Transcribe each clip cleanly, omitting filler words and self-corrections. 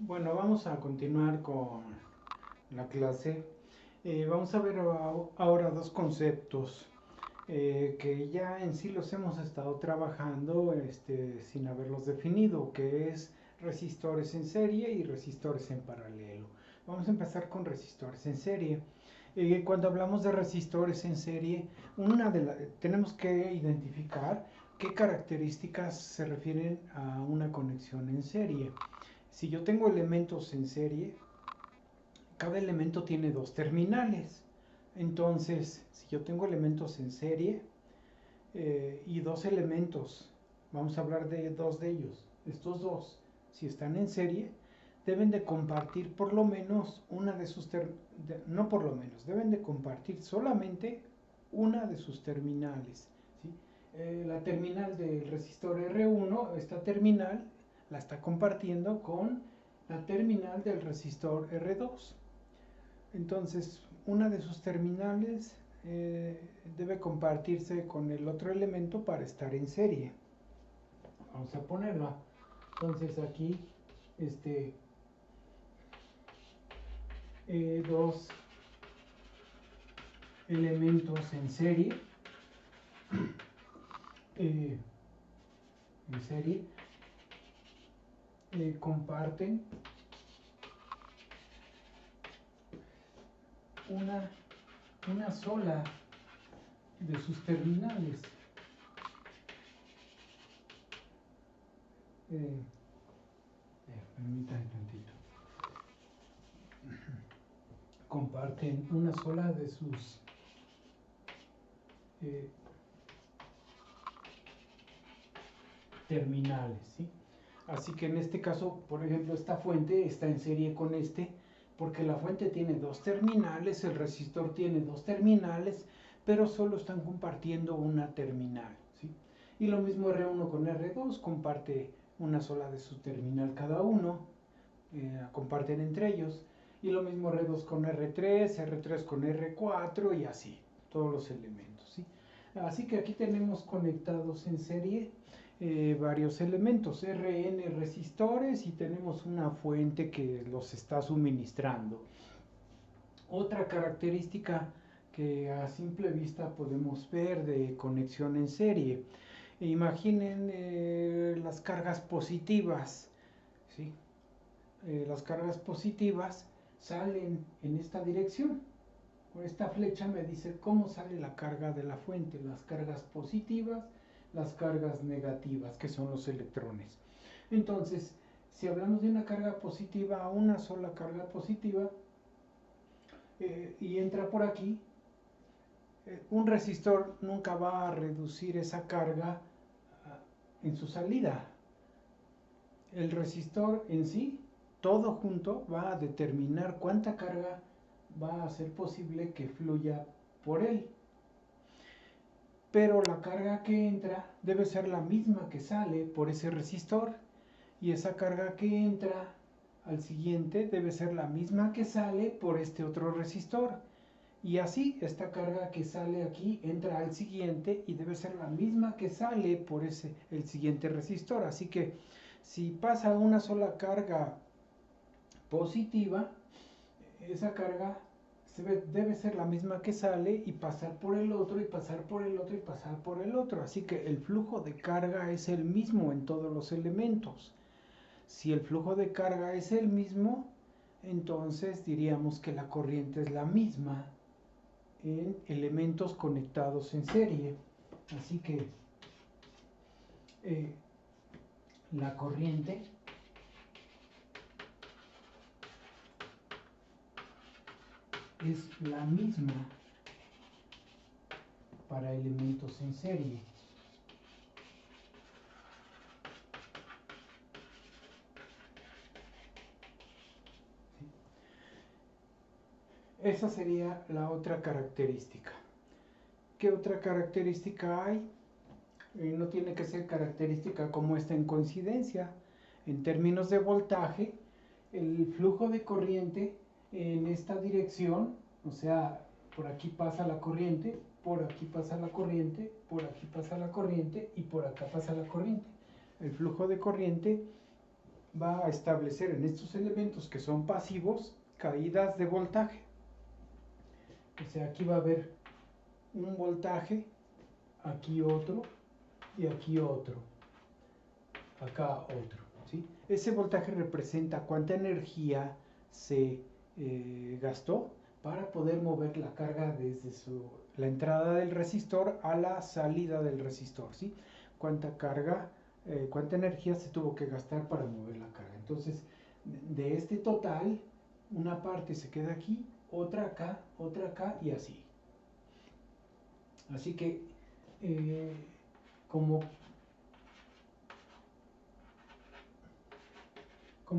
Bueno, vamos a continuar con la clase. Vamos a ver ahora dos conceptos que ya en sí los hemos estado trabajando sin haberlos definido, que es resistores en serie y resistores en paralelo. Vamos a empezar con resistores en serie. Cuando hablamos de resistores en serie, tenemos que identificar qué características se refieren a una conexión en serie. Si yo tengo elementos en serie, cada elemento tiene dos terminales. Entonces, si yo tengo elementos en serie y dos elementos, vamos a hablar de dos de ellos, estos dos, si están en serie, deben de compartir por lo menos una de sus no por lo menos, deben de compartir solamente una de sus terminales. ¿Sí? La terminal del resistor R1, esta terminal la está compartiendo con la terminal del resistor R2. Entonces, una de sus terminales debe compartirse con el otro elemento para estar en serie. Vamos a ponerla. Entonces aquí, dos elementos en serie, eh, comparten una sola de sus terminales. Permítanme tantito. Comparten una sola de sus terminales, ¿sí? Así que en este caso, por ejemplo, esta fuente está en serie con porque la fuente tiene dos terminales, el resistor tiene dos terminales, pero solo están compartiendo una terminal, ¿sí? Y lo mismo R1 con R2, comparte una sola de su terminal cada uno, comparten entre ellos. Y lo mismo R2 con R3, R3 con R4 y así, todos los elementos, ¿sí? Así que aquí tenemos conectados en serie varios elementos, Rn resistores, y tenemos una fuente que los está suministrando. Otra característica que a simple vista podemos ver de conexión en serie, imaginen las cargas positivas, ¿sí? Las cargas positivas salen en esta dirección. Esta flecha me dice cómo sale la carga de la fuente, las cargas positivas, las cargas negativas, que son los electrones. Entonces, si hablamos de una carga positiva, una sola carga positiva, y entra por aquí, un resistor nunca va a reducir esa carga en su salida. El resistor en sí, todo junto, va a determinar cuánta carga va a ser posible que fluya por él. Pero la carga que entra debe ser la misma que sale por ese resistor, y esa carga que entra al siguiente debe ser la misma que sale por este otro resistor, y así esta carga que sale aquí entra al siguiente y debe ser la misma que sale por el siguiente resistor. Así que si pasa una sola carga positiva, esa carga debe ser la misma que sale y pasar por el otro y pasar por el otro y pasar por el otro. Así que el flujo de carga es el mismo en todos los elementos. Si el flujo de carga es el mismo, entonces diríamos que la corriente es la misma en elementos conectados en serie. Así que la corriente es la misma para elementos en serie. Esa sería la otra característica. ¿Qué otra característica hay? No tiene que ser característica como esta en coincidencia. En términos de voltaje, el flujo de corriente en esta dirección, o sea, por aquí pasa la corriente, por aquí pasa la corriente, por aquí pasa la corriente y por acá pasa la corriente. El flujo de corriente va a establecer en estos elementos que son pasivos caídas de voltaje. O sea, aquí va a haber un voltaje, aquí otro y aquí otro, acá otro, ¿sí? Ese voltaje representa cuánta energía se gastó para poder mover la carga desde la entrada del resistor a la salida del resistor, ¿sí? Cuánta carga, cuánta energía se tuvo que gastar para mover la carga. Entonces, de este total, una parte se queda aquí, otra acá y así. Así que, como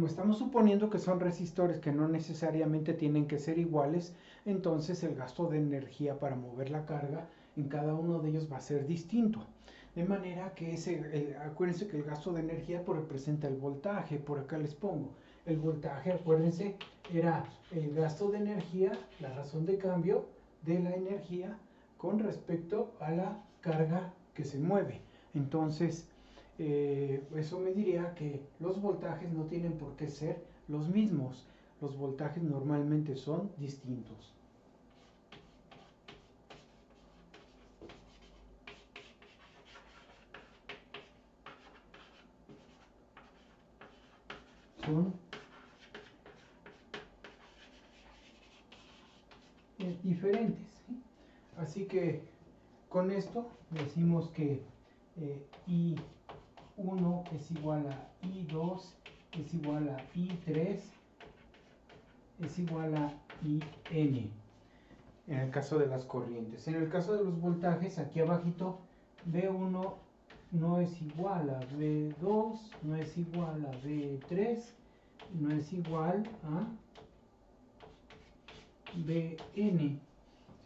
estamos suponiendo que son resistores que no necesariamente tienen que ser iguales, entonces el gasto de energía para mover la carga en cada uno de ellos va a ser distinto. De manera que acuérdense que el gasto de energía representa el voltaje. Por acá les pongo. El voltaje, acuérdense, era el gasto de energía, la razón de cambio de la energía con respecto a la carga que se mueve. Entonces, eso me diría que los voltajes no tienen por qué ser los mismos. Los voltajes normalmente son distintos. Son diferentes, ¿sí? Así que con esto decimos que I1 es igual a I2 es igual a I3 es igual a IN en el caso de las corrientes. En el caso de los voltajes, aquí abajito, V1 no es igual a V2, no es igual a V3, no es igual a Vn.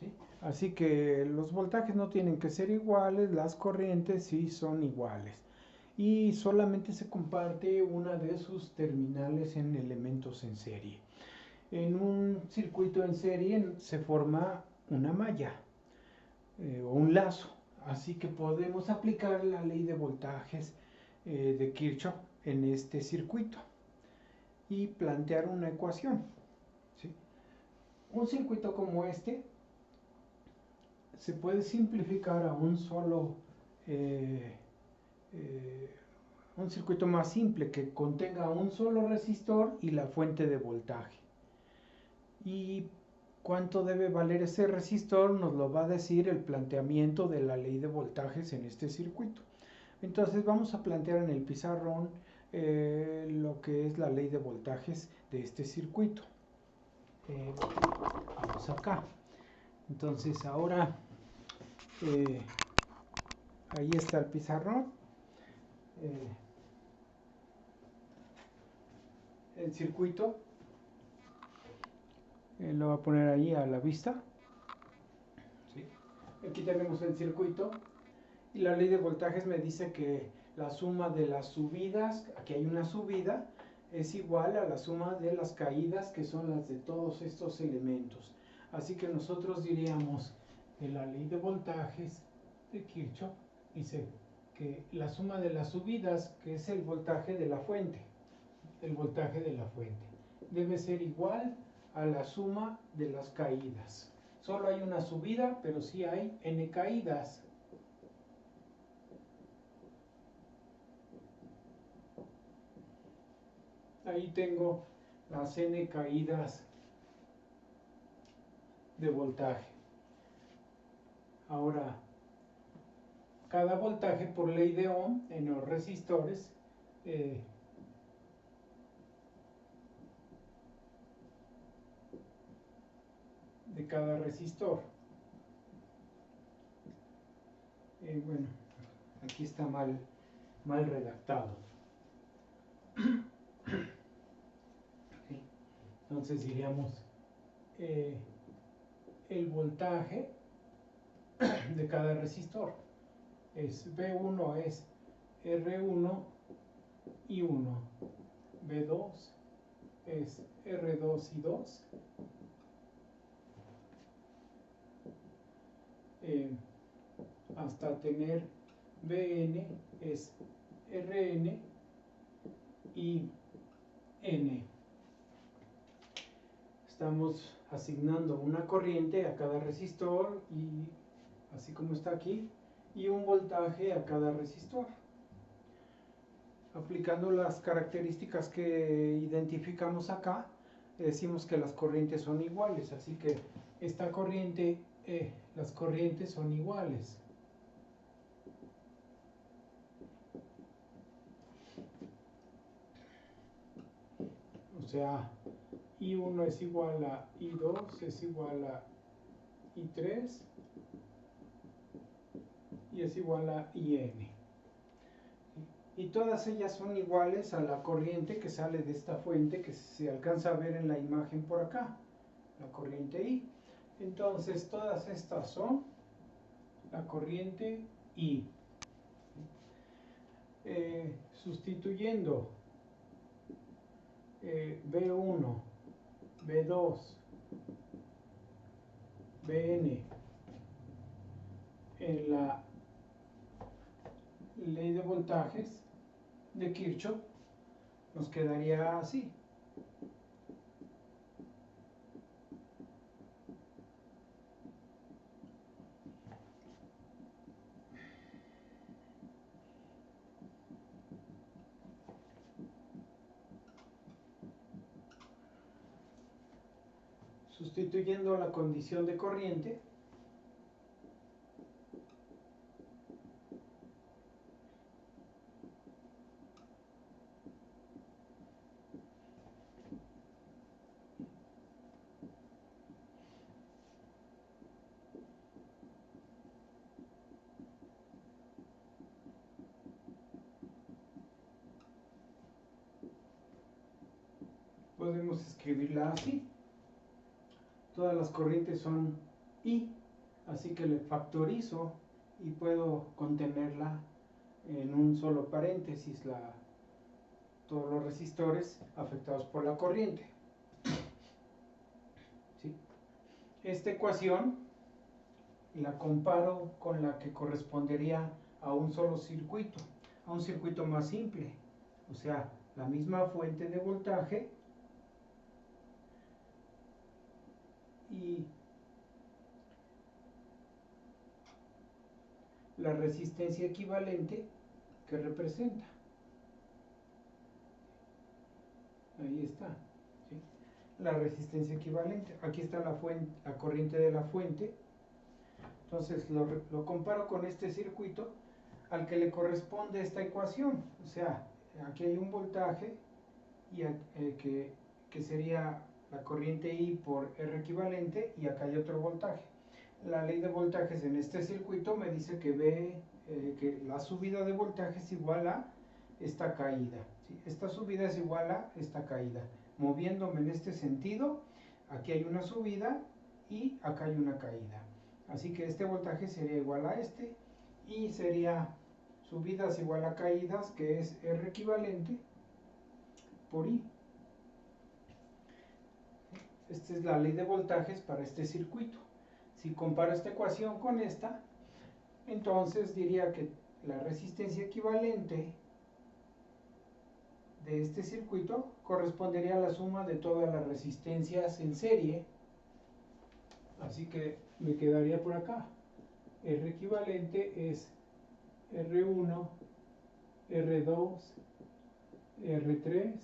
¿Sí? Así que los voltajes no tienen que ser iguales, las corrientes sí son iguales. Y solamente se comparte una de sus terminales en elementos en serie. En un circuito en serie se forma una malla o un lazo. Así que podemos aplicar la ley de voltajes de Kirchhoff en este circuito y plantear una ecuación. ¿Sí? Un circuito como este se puede simplificar a un circuito más simple que contenga un solo resistor y la fuente de voltaje. Y cuánto debe valer ese resistor nos lo va a decir el planteamiento de la ley de voltajes en este circuito. Entonces vamos a plantear en el pizarrón lo que es la ley de voltajes de este circuito. Vamos acá. Entonces ahora ahí está el pizarrón. El circuito lo voy a poner ahí a la vista. ¿Sí? Aquí tenemos el circuito y la ley de voltajes me dice que la suma de las subidas, aquí hay una subida, es igual a la suma de las caídas, que son las de todos estos elementos. Así que nosotros diríamos que la ley de voltajes de Kirchhoff dice que la suma de las subidas, que es el voltaje de la fuente, debe ser igual a la suma de las caídas. Solo hay una subida, pero sí hay n caídas. Ahí tengo las n caídas de voltaje. Ahora, cada voltaje por ley de Ohm en los resistores de cada resistor. Bueno, aquí está mal redactado. ¿Sí? Entonces diríamos el voltaje de cada resistor es V1 es R1 y 1, V2 es R2 y 2, hasta tener Vn es Rn y N. Estamos asignando una corriente a cada resistor, y así como está aquí, y un voltaje a cada resistor. Aplicando las características que identificamos acá, decimos que las corrientes son iguales, así que esta corriente, las corrientes son iguales. O sea, I1 es igual a I2 es igual a I3 y es igual a IN. Y todas ellas son iguales a la corriente que sale de esta fuente que se alcanza a ver en la imagen por acá, la corriente I. Entonces todas estas son la corriente I. Sustituyendo B1, B2, Bn en la ley de voltajes de Kirchhoff, nos quedaría así. Sustituyendo la condición de corriente, podemos escribirla así. Todas las corrientes son I, así que le factorizo y puedo contenerla en un solo paréntesis, todos los resistores afectados por la corriente. ¿Sí? Esta ecuación la comparo con la que correspondería a un solo circuito, a un circuito más simple. O sea, la misma fuente de voltaje y la resistencia equivalente que representa. Ahí está. ¿Sí? La resistencia equivalente. Aquí está la corriente de la fuente. Entonces lo comparo con este circuito al que le corresponde esta ecuación. O sea, aquí hay un voltaje y que sería la corriente I por R equivalente, y acá hay otro voltaje. La ley de voltajes en este circuito me dice que que la subida de voltaje es igual a esta caída. ¿Sí? Esta subida es igual a esta caída. Moviéndome en este sentido, aquí hay una subida y acá hay una caída. Así que este voltaje sería igual a este, y sería subidas igual a caídas, que es R equivalente por I. Esta es la ley de voltajes para este circuito. Si comparo esta ecuación con esta, entonces diría que la resistencia equivalente de este circuito correspondería a la suma de todas las resistencias en serie. Así que me quedaría por acá. R equivalente es R1, R2, R3,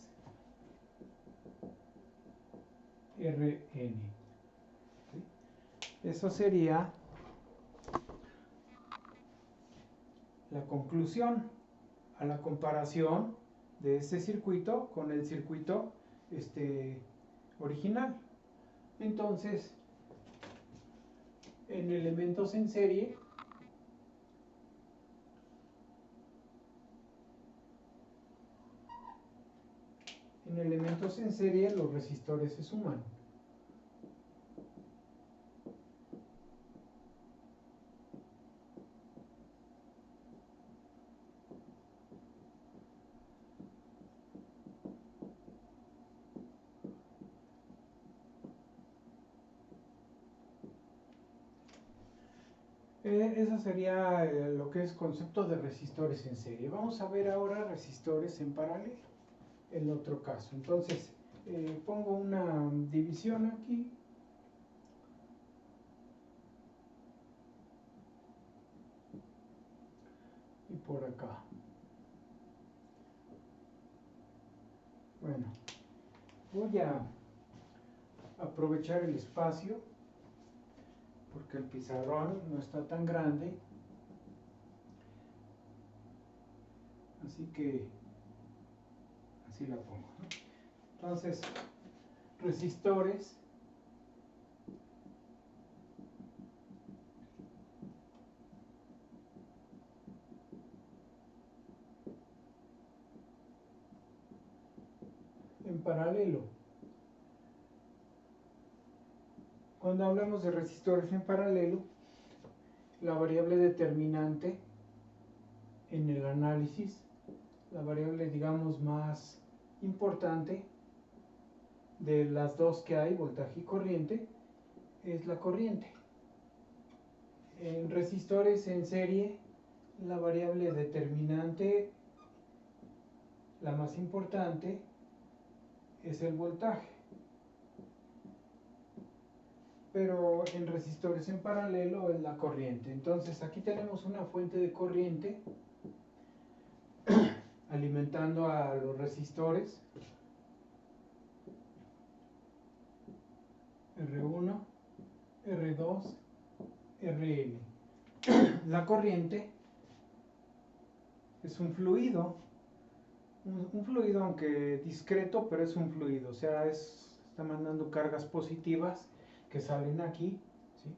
Rn. ¿Sí? Eso sería la conclusión a la comparación de este circuito con el circuito original. Entonces, en elementos en serie, los resistores se suman. Eso sería lo que es concepto de resistores en serie. Vamos a ver ahora resistores en paralelo. el otro caso. Entonces, pongo una división aquí. Y por acá. Bueno, voy a aprovechar el espacio porque el pizarrón no está tan grande, así que así la pongo, ¿no? Entonces, resistores, en paralelo. Cuando hablamos de resistores en paralelo, la variable determinante en el análisis, la variable digamos más importante de las dos que hay, voltaje y corriente, es la corriente. En resistores en serie, la variable determinante, la más importante, es el voltaje. Pero en resistores en paralelo es la corriente. Entonces aquí tenemos una fuente de corriente alimentando a los resistores R1, R2, Rn. La corriente es un fluido, un fluido aunque discreto, pero es un fluido, o sea, está mandando cargas positivas que salen aquí, ¿sí?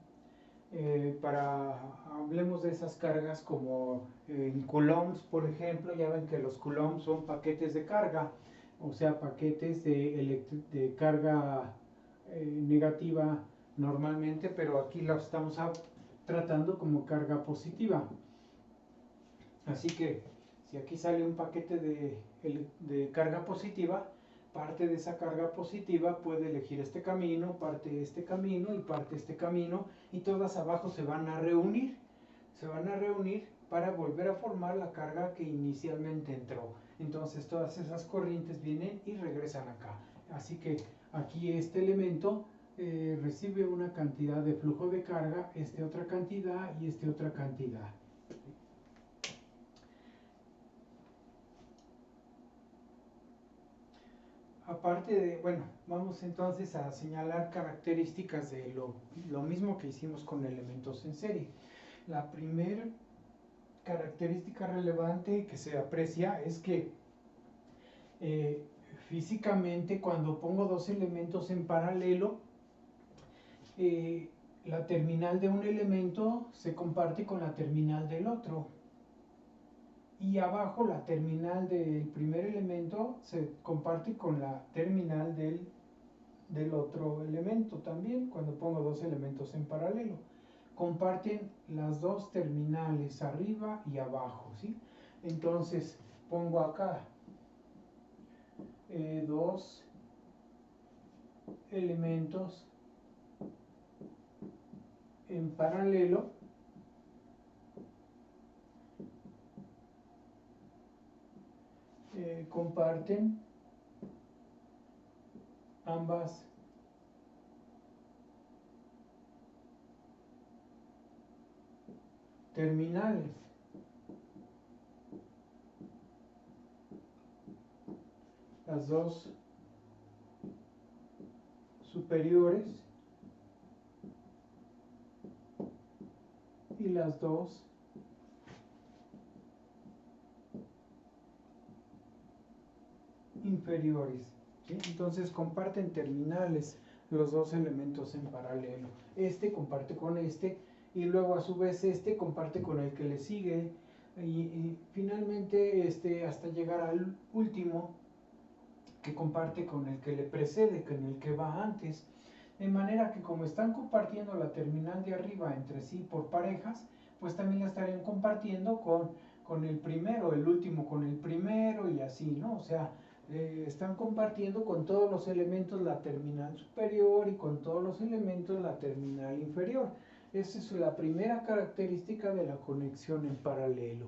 Hablemos de esas cargas como en coulombs, por ejemplo, ya ven que los coulombs son paquetes de carga, o sea, paquetes de carga negativa normalmente, pero aquí lo estamos tratando como carga positiva. Así que si aquí sale un paquete de carga positiva, parte de esa carga positiva puede elegir este camino, parte este camino y parte este camino, y todas abajo se van a reunir para volver a formar la carga que inicialmente entró. Entonces todas esas corrientes vienen y regresan acá. Así que aquí este elemento recibe una cantidad de flujo de carga, este otra cantidad y este otra cantidad. Aparte de, bueno, vamos entonces a señalar características de lo mismo que hicimos con elementos en serie. La primera característica relevante que se aprecia es que físicamente cuando pongo dos elementos en paralelo, la terminal de un elemento se comparte con la terminal del otro. Y abajo la terminal del primer elemento se comparte con la terminal del otro elemento también, cuando pongo dos elementos en paralelo. Comparten las dos terminales, arriba y abajo, ¿sí? Entonces pongo acá dos elementos en paralelo comparten ambas terminales. Las dos superiores y las dos inferiores, ¿sí? Entonces comparten terminales los dos elementos en paralelo. Este comparte con este y luego a su vez este comparte con el que le sigue y finalmente hasta llegar al último que comparte con el que le precede, con el que va antes. De manera que como están compartiendo la terminal de arriba entre sí por parejas, pues también la estarían compartiendo con el primero, el último con el primero y así, ¿no? O sea, están compartiendo con todos los elementos la terminal superior y con todos los elementos la terminal inferior. Esa es la primera característica de la conexión en paralelo.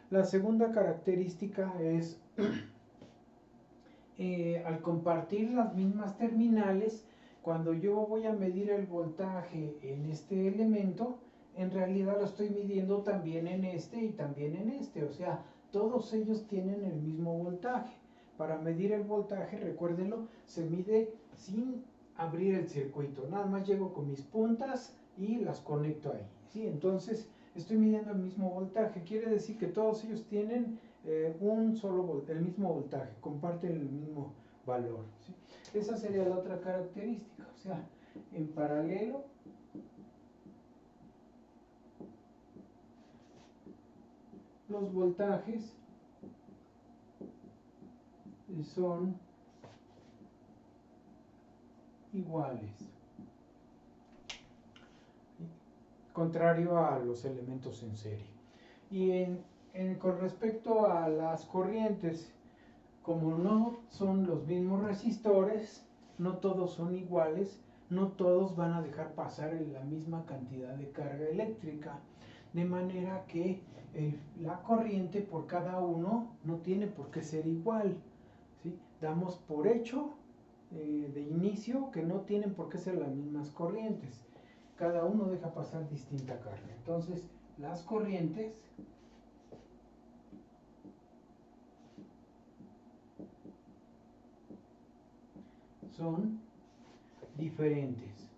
La segunda característica es al compartir las mismas terminales, cuando yo voy a medir el voltaje en este elemento, en realidad lo estoy midiendo también en este y también en este, o sea, todos ellos tienen el mismo voltaje. Para medir el voltaje, recuérdenlo, se mide sin abrir el circuito, nada más llego con mis puntas y las conecto ahí, ¿sí? Entonces estoy midiendo el mismo voltaje, quiere decir que todos ellos tienen el mismo voltaje, comparten el mismo valor, ¿sí? Esa sería la otra característica, o sea, en paralelo los voltajes son iguales, contrario a los elementos en serie. Y con respecto a las corrientes, como no son los mismos resistores, no todos son iguales, no todos van a dejar pasar la misma cantidad de carga eléctrica, de manera que la corriente por cada uno no tiene por qué ser igual, ¿sí? Damos por hecho de inicio que no tienen por qué ser las mismas corrientes, cada uno deja pasar distinta carga. Entonces, las corrientes son diferentes.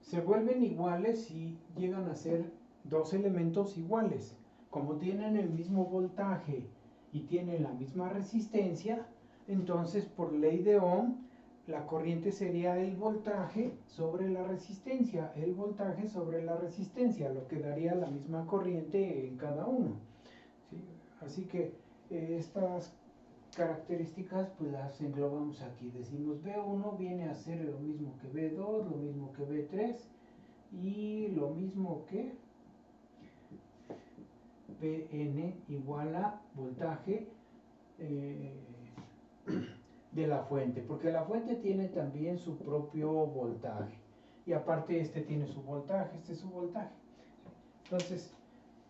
Se vuelven iguales si llegan a ser dos elementos iguales. Como tienen el mismo voltaje y tienen la misma resistencia, entonces por ley de Ohm, la corriente sería el voltaje sobre la resistencia, el voltaje sobre la resistencia, lo que daría la misma corriente en cada uno, ¿sí? Así que estas características pues las englobamos aquí. Decimos B1 viene a ser lo mismo que B2, lo mismo que B3 y lo mismo que Bn igual a voltaje de la fuente, porque la fuente tiene también su propio voltaje y aparte este tiene su voltaje, este es su voltaje. Entonces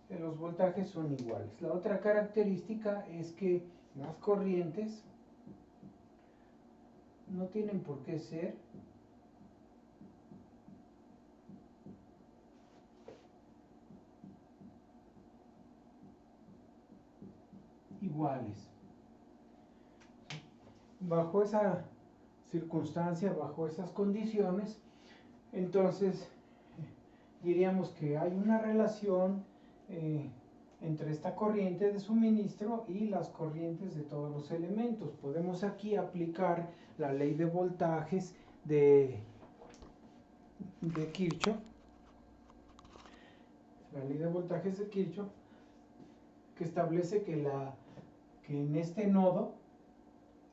los voltajes son iguales. La otra característica es que las corrientes no tienen por qué ser iguales. Bajo esa circunstancia, bajo esas condiciones, entonces diríamos que hay una relación entre esta corriente de suministro y las corrientes de todos los elementos. Podemos aquí aplicar la ley de voltajes de Kirchhoff, la ley de voltajes de Kirchhoff, que establece que en este nodo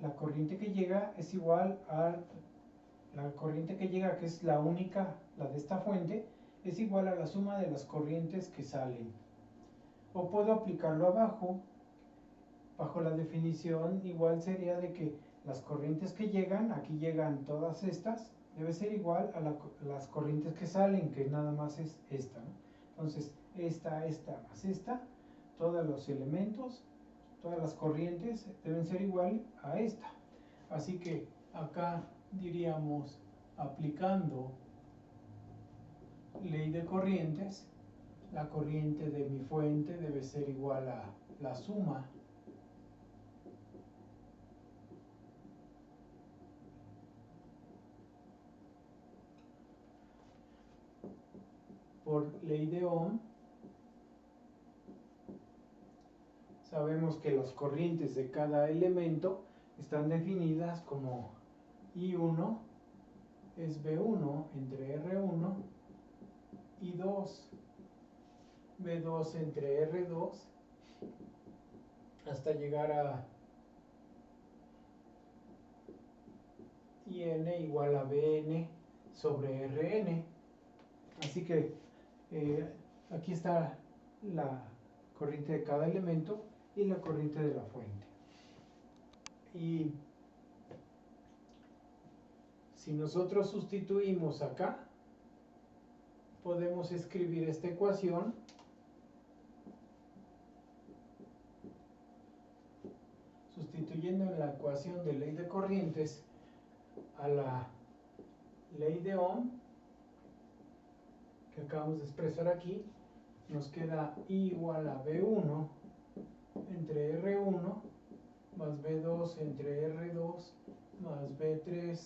la corriente que llega es igual a la corriente que llega, que es la única, la de esta fuente, es igual a la suma de las corrientes que salen. O puedo aplicarlo abajo, bajo la definición igual sería de que las corrientes que llegan, aquí llegan todas estas, debe ser igual a las corrientes que salen, que nada más es esta, ¿no? Entonces, esta más esta, todos los elementos, todas las corrientes deben ser igual a esta. Así que acá diríamos, aplicando ley de corrientes, la corriente de mi fuente debe ser igual a la suma por ley de Ohm. Sabemos que las corrientes de cada elemento están definidas como I1 es B1 entre R1, I2 B2 entre R2, hasta llegar a IN igual a BN sobre RN. Así que aquí está la corriente de cada elemento y la corriente de la fuente. Y si nosotros sustituimos acá, podemos escribir esta ecuación sustituyendo en la ecuación de ley de corrientes a la ley de Ohm que acabamos de expresar aquí, nos queda I igual a B1 entre R1 más B2 entre R2 más B3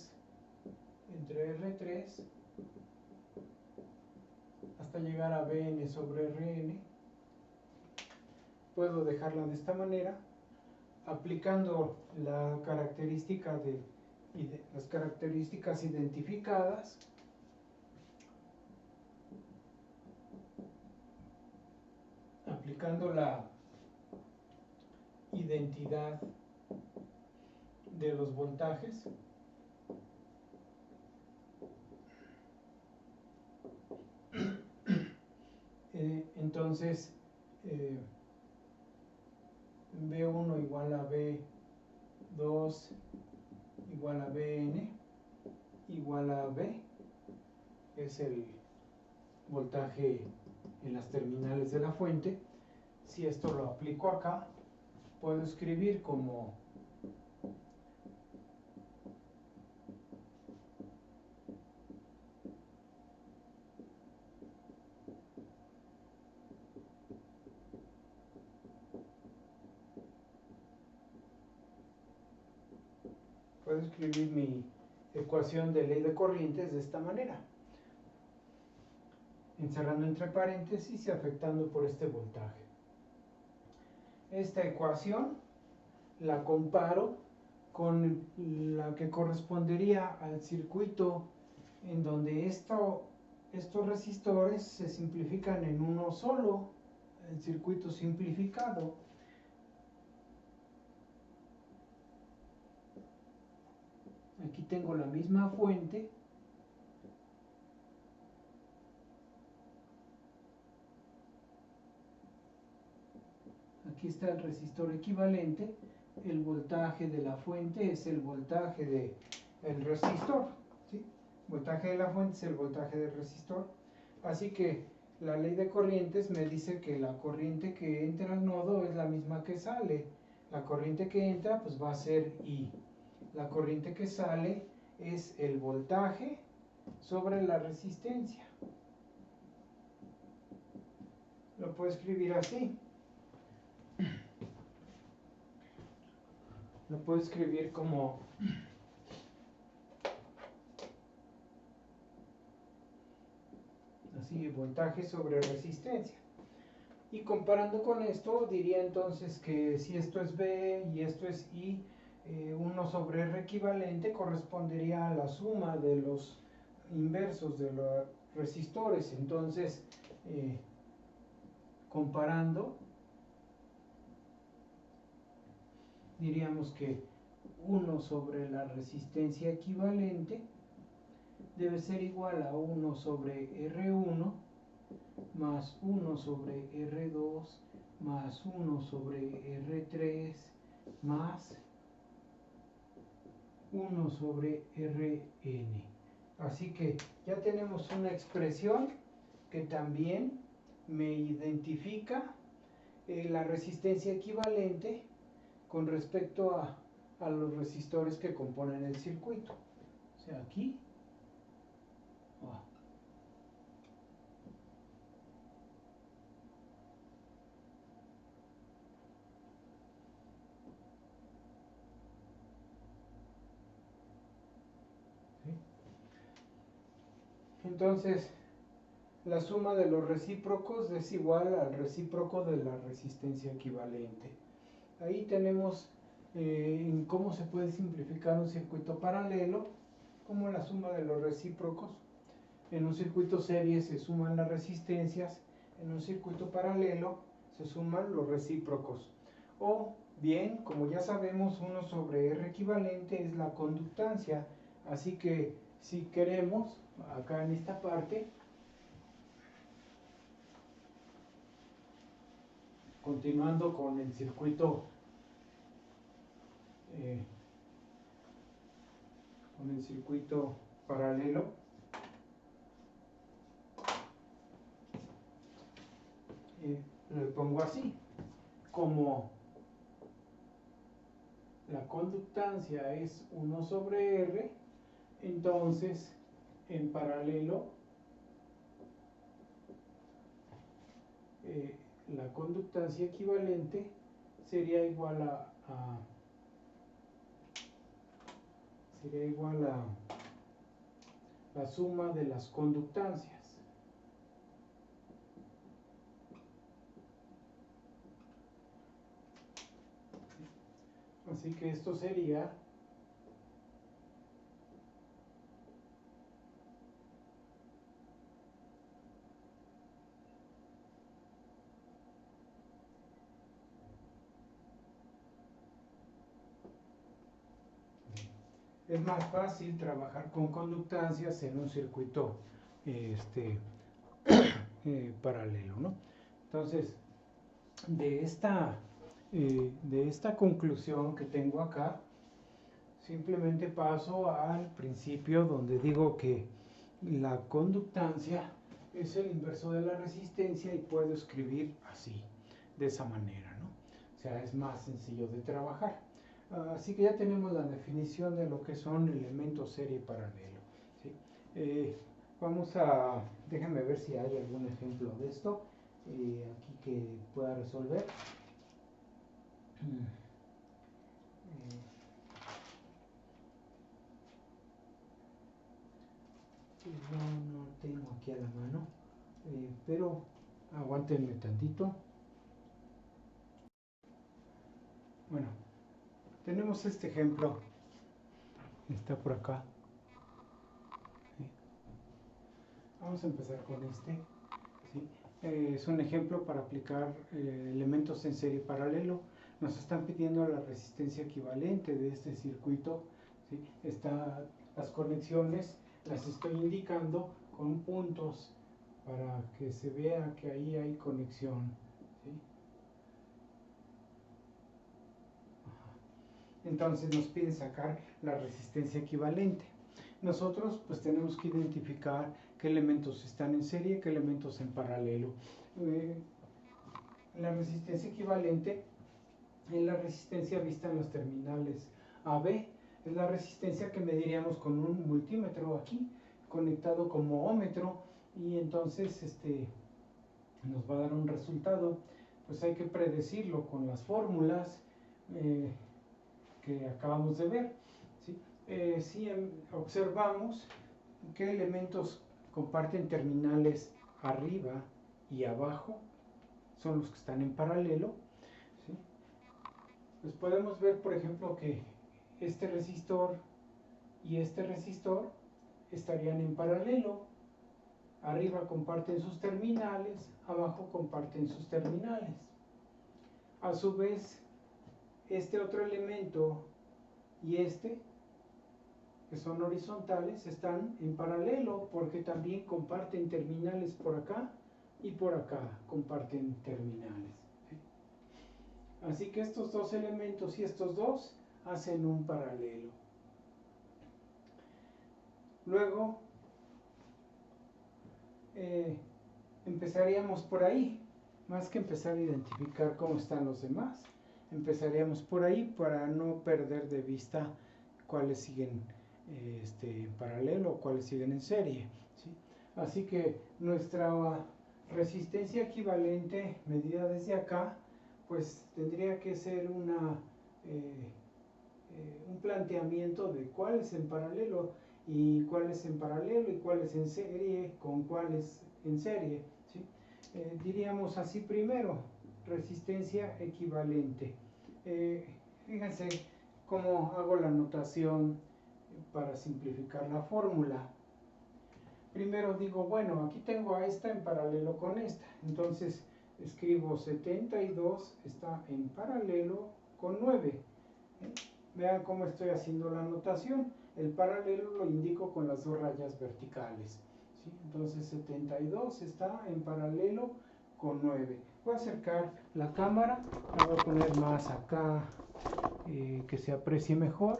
entre R3 hasta llegar a Bn sobre Rn. Puedo dejarla de esta manera, aplicando la característica las características identificadas. Aplicando la identidad de los voltajes, entonces B1 igual a B2 igual a Bn igual a B, es el voltaje en las terminales de la fuente. Si esto lo aplico acá, puedo escribir como mi ecuación de ley de corrientes de esta manera, encerrando entre paréntesis y afectando por este voltaje. Esta ecuación la comparo con la que correspondería al circuito en donde estos resistores se simplifican en uno solo, el circuito simplificado. Aquí tengo la misma fuente, aquí está el resistor equivalente, el voltaje de la fuente es el voltaje del resistor, ¿sí? El voltaje de la fuente es el voltaje del resistor, así que la ley de corrientes me dice que la corriente que entra al nodo es la misma que sale. La corriente que entra pues va a ser I. La corriente que sale es el voltaje sobre la resistencia. Lo puedo escribir así. Lo puedo escribir como así, voltaje sobre resistencia. Y comparando con esto, diría entonces que si esto es B y esto es I, 1 sobre R equivalente correspondería a la suma de los inversos de los resistores. Entonces, comparando, diríamos que 1 sobre la resistencia equivalente debe ser igual a 1 sobre R1 más 1 sobre R2 más 1 sobre R3 más 1 sobre Rn. Así que ya tenemos una expresión que también me identifica la resistencia equivalente con respecto a los resistores que componen el circuito. O sea, aquí. Entonces, la suma de los recíprocos es igual al recíproco de la resistencia equivalente. Ahí tenemos cómo se puede simplificar un circuito paralelo, como la suma de los recíprocos. En un circuito serie se suman las resistencias, en un circuito paralelo se suman los recíprocos. O bien, como ya sabemos, 1 sobre R equivalente es la conductancia, así que si queremos, acá en esta parte, continuando con el circuito paralelo, le pongo así, como la conductancia es 1 sobre R, entonces en paralelo la conductancia equivalente sería igual sería igual a la suma de las conductancias. Así que esto sería es más fácil trabajar con conductancias en un circuito paralelo, ¿no? Entonces, de esta conclusión que tengo acá, simplemente paso al principio donde digo que la conductancia es el inverso de la resistencia y puedo escribir así, de esa manera, ¿no? O sea, es más sencillo de trabajar. Así que ya tenemos la definición de lo que son elementos serie y paralelo, ¿sí? Déjame ver si hay algún ejemplo de esto aquí que pueda resolver. No tengo aquí a la mano, pero aguántenme tantito. Bueno, tenemos este ejemplo, está por acá. ¿Sí? Vamos a empezar con este. ¿Sí? Es un ejemplo para aplicar elementos en serie paralelo. Nos están pidiendo la resistencia equivalente de este circuito. ¿Sí? Las conexiones las estoy indicando con puntos para que se vea que ahí hay conexión. ¿Sí? Entonces nos piden sacar la resistencia equivalente. Nosotros pues tenemos que identificar qué elementos están en serie, qué elementos en paralelo. La resistencia equivalente es la resistencia vista en los terminales AB, es la resistencia que mediríamos con un multímetro aquí, conectado como ohmmetro, y entonces nos va a dar un resultado. Pues hay que predecirlo con las fórmulas que acabamos de ver. ¿Sí? Si observamos qué elementos comparten terminales arriba y abajo, son los que están en paralelo. ¿Sí? Pues podemos ver, por ejemplo, que este resistor y este resistor estarían en paralelo. Arriba comparten sus terminales, abajo comparten sus terminales. A su vez, este otro elemento y que son horizontales, están en paralelo porque también comparten terminales por acá y por acá comparten terminales. ¿Sí? Así que estos dos elementos y estos dos hacen un paralelo. Luego empezaríamos por ahí, más que empezar a identificar cómo están los demás. Empezaríamos por ahí para no perder de vista cuáles siguen en paralelo, cuáles siguen en serie. ¿Sí? Así que nuestra resistencia equivalente medida desde acá, pues tendría que ser un planteamiento de cuáles en paralelo y cuáles en paralelo y cuáles en serie con cuáles en serie. ¿Sí? Diríamos así primero, resistencia equivalente. Fíjense cómo hago la notación para simplificar la fórmula. Primero digo, bueno, aquí tengo a esta en paralelo con esta. Entonces escribo 72 está en paralelo con 9. Vean cómo estoy haciendo la notación. El paralelo lo indico con las dos rayas verticales. ¿Sí? Entonces 72 está en paralelo con 9. Voy a acercar la cámara, la voy a poner más acá, que se aprecie mejor.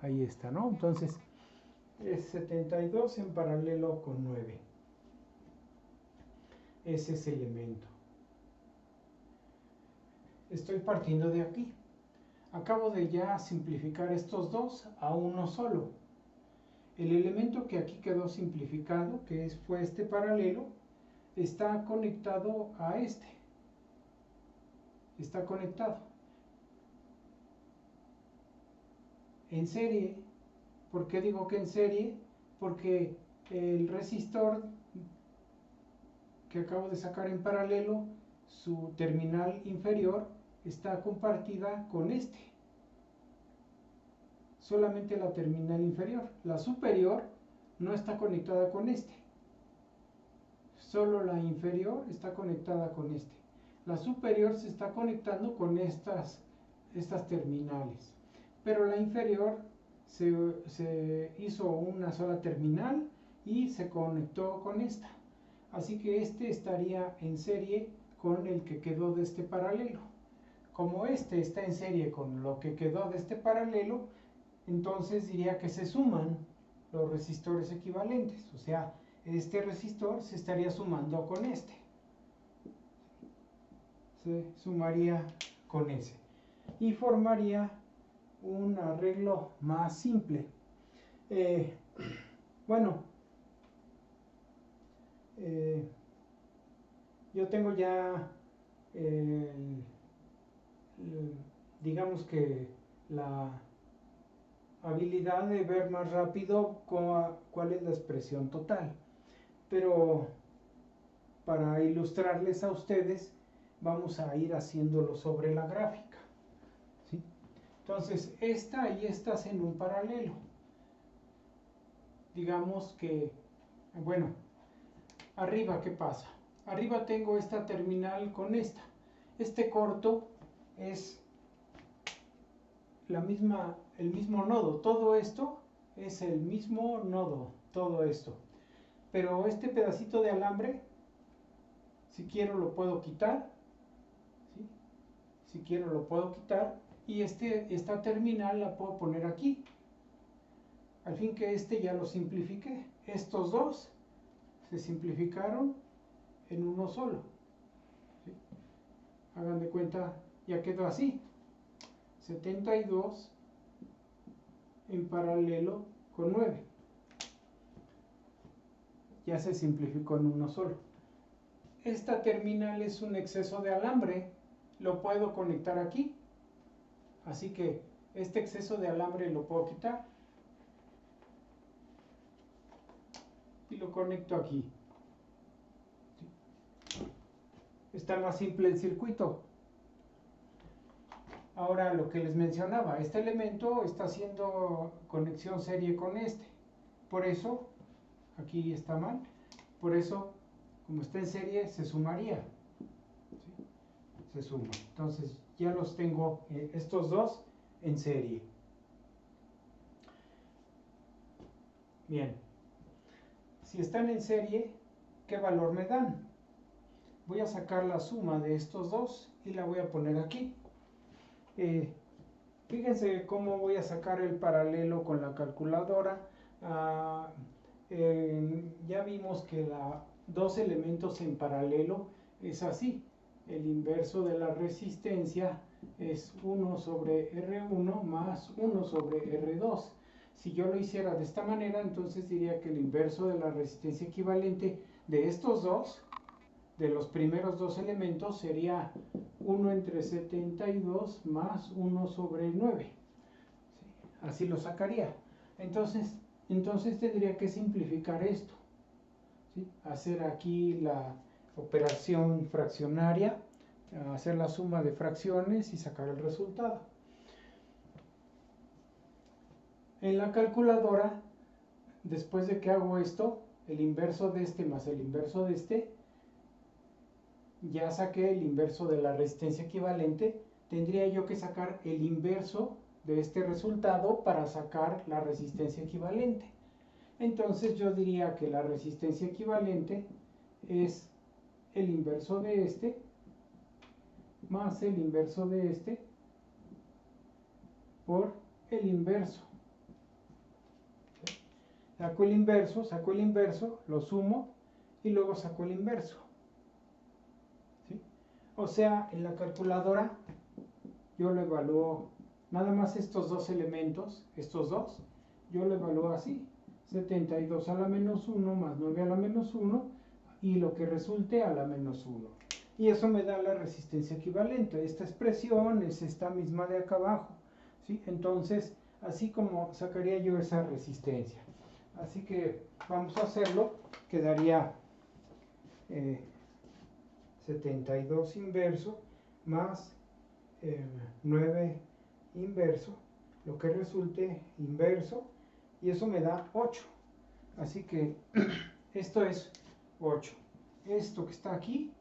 Ahí está, ¿no? Entonces es 72 en paralelo con 9. Ese es el elemento. Estoy partiendo de aquí. acabo de ya simplificar estos dos a uno solo. El elemento que aquí quedó simplificado, fue este paralelo, está conectado a este. Está conectado en serie. ¿Por qué digo que en serie? Porque el resistor que acabo de sacar en paralelo, su terminal inferior está compartida con este. Solamente la terminal inferior. La superior no está conectada con este. Solo la inferior está conectada con este. La superior se está conectando con estas terminales. Pero la inferior se hizo una sola terminal y se conectó con esta. Así que este estaría en serie con el que quedó de este paralelo. Como este está en serie con lo que quedó de este paralelo, entonces diría que se suman los resistores equivalentes. O sea, este resistor se estaría sumando con este. Se sumaría con ese. Y formaría un arreglo más simple. Bueno, yo tengo ya digamos que la habilidad de ver más rápido cuál es la expresión total, pero para ilustrarles a ustedes vamos a ir haciéndolo sobre la gráfica, ¿sí? Entonces esta y esta hacen un paralelo. Digamos que, bueno, arriba, ¿qué pasa? Arriba tengo esta terminal con esta. Este corto es el mismo nodo. Todo esto es el mismo nodo, todo esto. Pero este pedacito de alambre, si quiero lo puedo quitar, ¿sí? Si quiero lo puedo quitar, y esta terminal la puedo poner aquí. Al fin que ya lo simplifiqué. Estos dos se simplificaron en uno solo, ¿sí? Hagan de cuenta, ya quedó así. 72 en paralelo con 9. Ya se simplificó en uno solo. Esta terminal es un exceso de alambre. Lo puedo conectar aquí. Así que este exceso de alambre lo puedo quitar. Y lo conecto aquí. Está más simple el circuito. Ahora lo que les mencionaba, este elemento está haciendo conexión serie con este. Por eso, aquí está mal, por eso, como está en serie, se sumaría. ¿Sí? Se suma. Entonces ya los tengo, estos dos, en serie. Bien. Si están en serie, ¿qué valor me dan? Voy a sacar la suma de estos dos y la voy a poner aquí. Fíjense cómo voy a sacar el paralelo con la calculadora. Ya vimos que dos elementos en paralelo es así. El inverso de la resistencia es 1 sobre R1 más 1 sobre R2. Si yo lo hiciera de esta manera, entonces diría que el inverso de la resistencia equivalente de estos dos, de los primeros dos elementos, sería 1 entre 72 más 1 sobre 9. ¿Sí? Así lo sacaría. Entonces tendría que simplificar esto. ¿Sí? Hacer aquí la operación fraccionaria, hacer la suma de fracciones y sacar el resultado. En la calculadora, después de que hago esto, el inverso de este más el inverso de este, ya saqué el inverso de la resistencia equivalente. Tendría yo que sacar el inverso de este resultado para sacar la resistencia equivalente. Entonces yo diría que la resistencia equivalente es el inverso de este más el inverso de este por el inverso. Saco el inverso, lo sumo y luego saco el inverso. ¿Sí? O sea, en la calculadora yo lo evalúo nada más estos dos elementos, estos dos, yo lo evalúo así, 72 a la menos 1 más 9 a la menos 1 y lo que resulte a la menos 1. Y eso me da la resistencia equivalente. Esta expresión es esta misma de acá abajo, ¿sí? Entonces, así como sacaría yo esa resistencia. Así que vamos a hacerlo, quedaría 72 inverso más 9 inverso, lo que resulte inverso, y eso me da 8. Así que esto es 8. Esto que está aquí,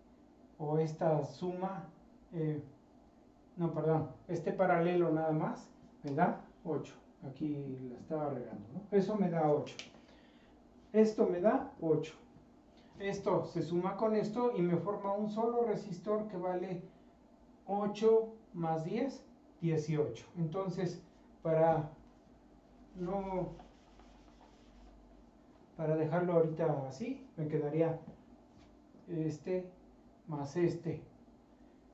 o esta suma, no, perdón, este paralelo nada más, me da 8. Aquí la estaba regando, ¿no? Eso me da 8. Esto me da 8. Esto se suma con esto y me forma un solo resistor que vale 8 más 10, 18. Entonces, para dejarlo ahorita así, me quedaría este más este,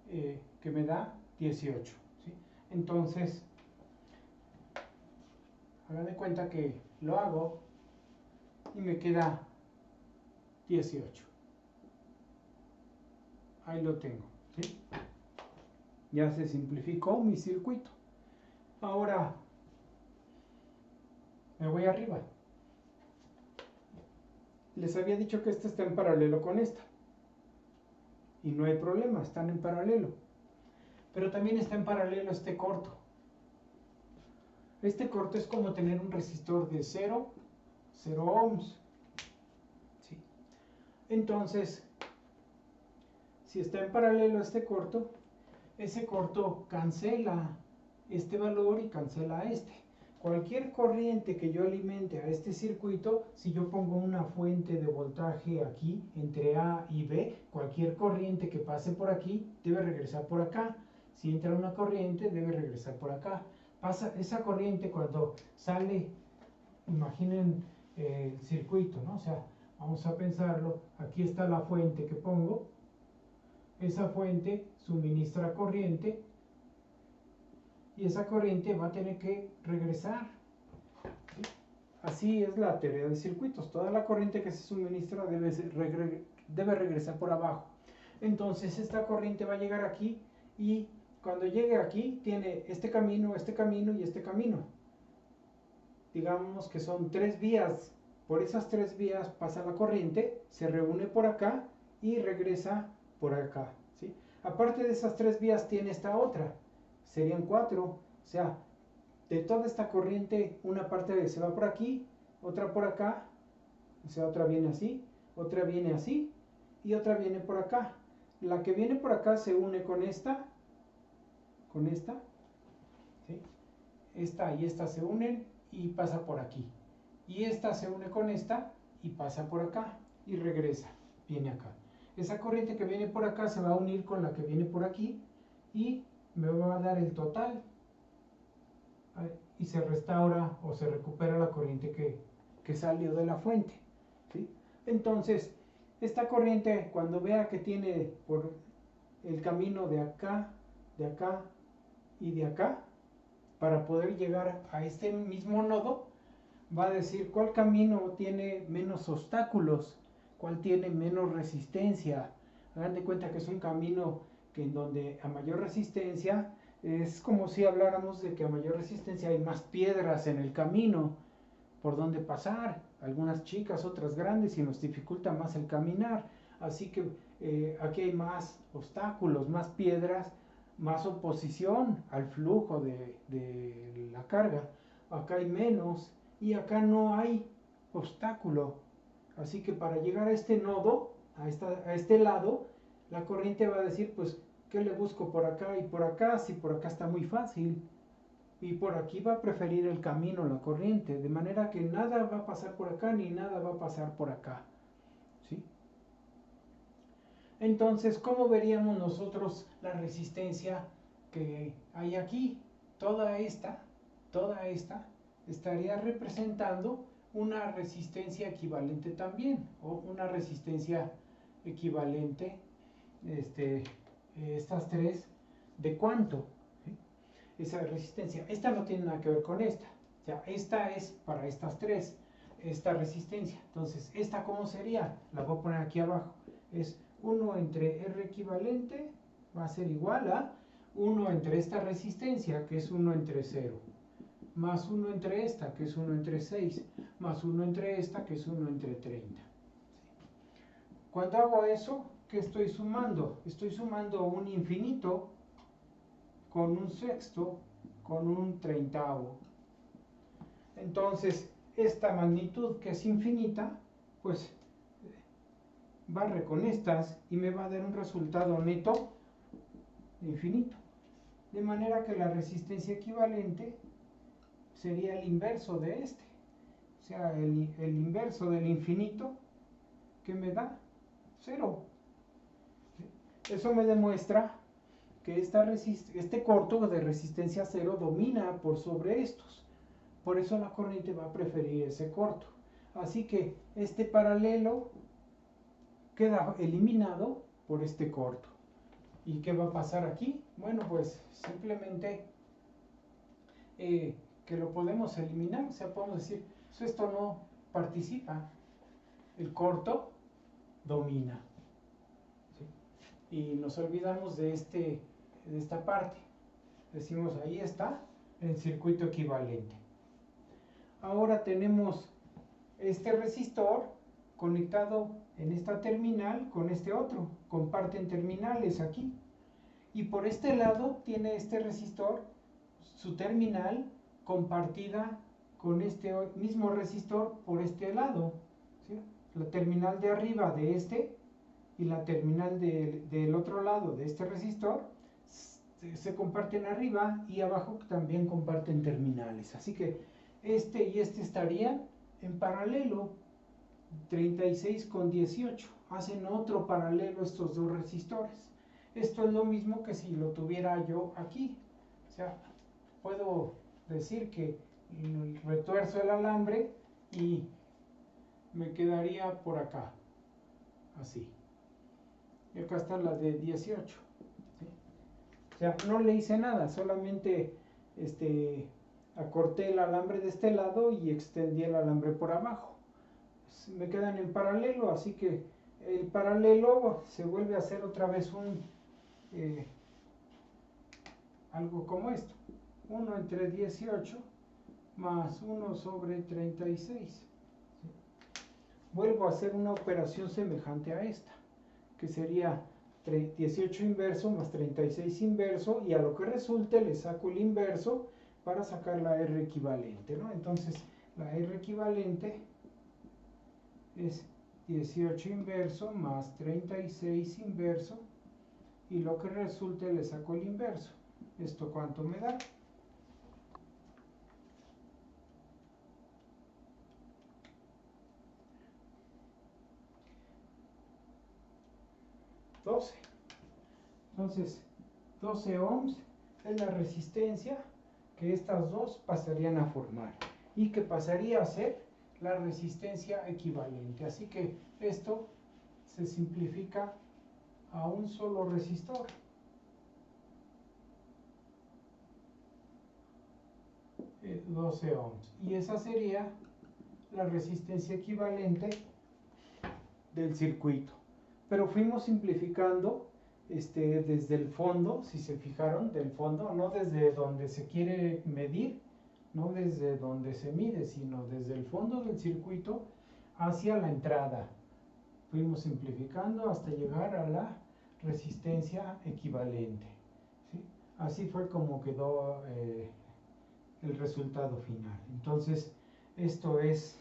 que me da 18, ¿sí? Entonces, hagan de cuenta que lo hago y me queda 18. Ahí lo tengo, ¿sí? Ya se simplificó mi circuito. Ahora me voy arriba. Les había dicho que esta está en paralelo con esta. Y no hay problema, están en paralelo. Pero también está en paralelo este corto. Este corto es como tener un resistor de 0 ohms. ¿Sí? Entonces, si está en paralelo este corto, ese corto cancela este valor y cancela este. Cualquier corriente que yo alimente a este circuito, si yo pongo una fuente de voltaje aquí entre A y B, cualquier corriente que pase por aquí debe regresar por acá. Si entra una corriente, debe regresar por acá. Pasa esa corriente cuando sale, imaginen el circuito, ¿no? O sea, vamos a pensarlo, aquí está la fuente que pongo, esa fuente suministra corriente, y esa corriente va a tener que regresar, ¿sí? Así es la teoría de circuitos. Toda la corriente que se suministra debe regresar por abajo. Entonces esta corriente va a llegar aquí y cuando llegue aquí tiene este camino y este camino. Digamos que son 3 vías. Por esas 3 vías pasa la corriente, se reúne por acá y regresa por acá, ¿sí? Aparte de esas 3 vías tiene esta otra. Serían 4, o sea, de toda esta corriente, una parte se va por aquí, otra por acá, o sea, otra viene así, otra viene así, y otra viene por acá. La que viene por acá se une con esta, ¿sí? Esta y esta se unen y pasa por aquí. Y esta se une con esta y pasa por acá, y regresa, viene acá. Esa corriente que viene por acá se va a unir con la que viene por aquí, y me va a dar el total, y se restaura o se recupera la corriente que salió de la fuente, ¿sí? Entonces, esta corriente, cuando vea que tiene por el camino de acá y de acá, para poder llegar a este mismo nodo, va a decir cuál camino tiene menos obstáculos, cuál tiene menos resistencia. Hagan de cuenta que es un camino que en donde a mayor resistencia, es como si habláramos de que a mayor resistencia hay más piedras en el camino por donde pasar, algunas chicas, otras grandes, y nos dificulta más el caminar. Así que aquí hay más obstáculos, más piedras, más oposición al flujo de la carga. Acá hay menos y acá no hay obstáculo. Así que para llegar a este nodo, a este lado, la corriente va a decir, pues, ¿qué le busco por acá y por acá? Si por acá está muy fácil. Y por aquí va a preferir el camino, la corriente, de manera que nada va a pasar por acá ni nada va a pasar por acá, ¿sí? Entonces, ¿cómo veríamos nosotros la resistencia que hay aquí? Toda esta estaría representando una resistencia equivalente también, o una resistencia equivalente, estas tres, ¿de cuánto? ¿Sí? esa resistencia. Esta no tiene nada que ver con esta. O sea, esta es para estas tres, esta resistencia. Entonces, ¿esta cómo sería? La voy a poner aquí abajo. Es 1 entre R equivalente, va a ser igual a 1 entre esta resistencia, que es 1 entre 0, más 1 entre esta, que es 1 entre 6, más 1 entre esta, que es 1 entre 30. Cuando hago eso, ¿qué estoy sumando? Estoy sumando un infinito con un sexto con un treintavo. Entonces, esta magnitud que es infinita, pues barre con estas y me va a dar un resultado neto infinito. De manera que la resistencia equivalente sería el inverso de este. O sea, el inverso del infinito, ¿qué me da? 0. Eso me demuestra que este corto de resistencia 0 domina por sobre estos. Por eso la corriente va a preferir ese corto. Así que este paralelo queda eliminado por este corto. ¿Y qué va a pasar aquí? Bueno, pues simplemente que lo podemos eliminar. O sea, podemos decir, pues esto no participa. El corto domina. ¿Sí? Y nos olvidamos de esta parte. Decimos, ahí está el circuito equivalente. Ahora tenemos este resistor conectado en esta terminal con este otro. Comparten terminales aquí. Y por este lado tiene este resistor su terminal compartida con este mismo resistor por este lado. ¿Sí? La terminal de arriba de este y la terminal del otro lado de este resistor se comparten arriba y abajo también comparten terminales. Así que este y este estarían en paralelo, 36 con 18. Hacen otro paralelo estos dos resistores. Esto es lo mismo que si lo tuviera yo aquí. O sea, puedo decir que retuerzo el alambre y me quedaría por acá, así. Y acá están las de 18. ¿Sí? O sea, no le hice nada, solamente acorté el alambre de este lado y extendí el alambre por abajo. Me quedan en paralelo, así que el paralelo se vuelve a hacer otra vez algo como esto. 1 entre 18 más 1 sobre 36. ¿Sí? Vuelvo a hacer una operación semejante a esta, que sería 18 inverso más 36 inverso, y a lo que resulte le saco el inverso para sacar la R equivalente, ¿no? Entonces, la R equivalente es 18 inverso más 36 inverso, y lo que resulte le saco el inverso. ¿Esto cuánto me da? Entonces, 12 ohms es la resistencia que estas dos pasarían a formar y que pasaría a ser la resistencia equivalente. Así que esto se simplifica a un solo resistor. Eh, 12 ohms. Y esa sería la resistencia equivalente del circuito. Pero fuimos simplificando desde el fondo, si se fijaron, del fondo, no desde donde se quiere medir, no desde donde se mide, sino desde el fondo del circuito hacia la entrada. Fuimos simplificando hasta llegar a la resistencia equivalente. ¿Sí? Así fue como quedó el resultado final. Entonces, esto es